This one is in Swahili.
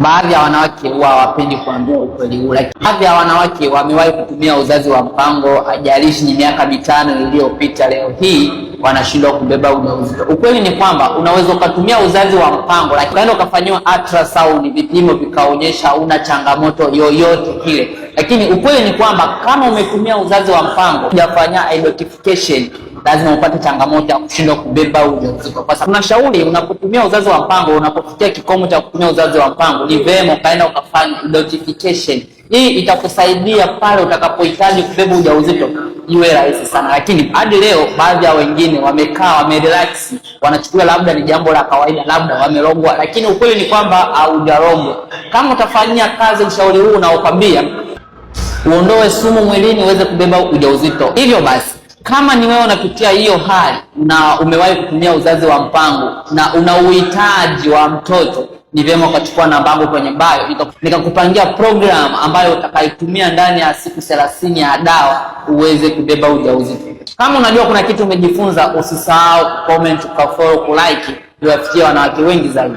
Baadhi ya wanawake huwa hawapendi kuambia ukweli huu, lakini baadhi ya wanawake wamewahi kutumia uzazi wa mpango, ajalishi ni miaka 5 iliyopita, leo hii wanashindwa kubeba ujauzito. Ukweli ni kwamba unaweza ukatumia uzazi wa mpango, lakini ukaenda ukafanyiwa ultrasound, vipimo vikaonyesha una changamoto yoyote kile. Lakini ukweli ni kwamba kama umetumia uzazi wa mpango, hujafanya identification, lazima upate changamoto ya kushindwa kubeba ujauzito. Kwa sababu tunashauri unapotumia uzazi wa mpango, unapofikia kikomo cha kutumia uzazi wa mpango, ni vyema ukaenda ukafanya identification. Hii itakusaidia pale utakapohitaji kubeba ujauzito iwe rahisi sana. Lakini hadi leo baadhi ya wengine wamekaa wamerelax, wanachukulia labda ni jambo la kawaida, labda wamerogwa. Lakini ukweli ni kwamba haujarogwa. Kama utafanyia kazi ushauri huu na ukwambia uondoe sumu mwilini uweze kubeba ujauzito. Hivyo basi, kama ni wewe unapitia hiyo hali na umewahi kutumia uzazi wa mpango na una uhitaji wa mtoto, ni vyema ukachukua namba yangu kwenye bio nikakupangia program ambayo utakaitumia ndani ya siku 30 ya dawa uweze kubeba ujauzito. Kama unajua kuna kitu umejifunza, usisahau comment, ukafollow, kulike, ili wafikie wanawake wengi zaidi.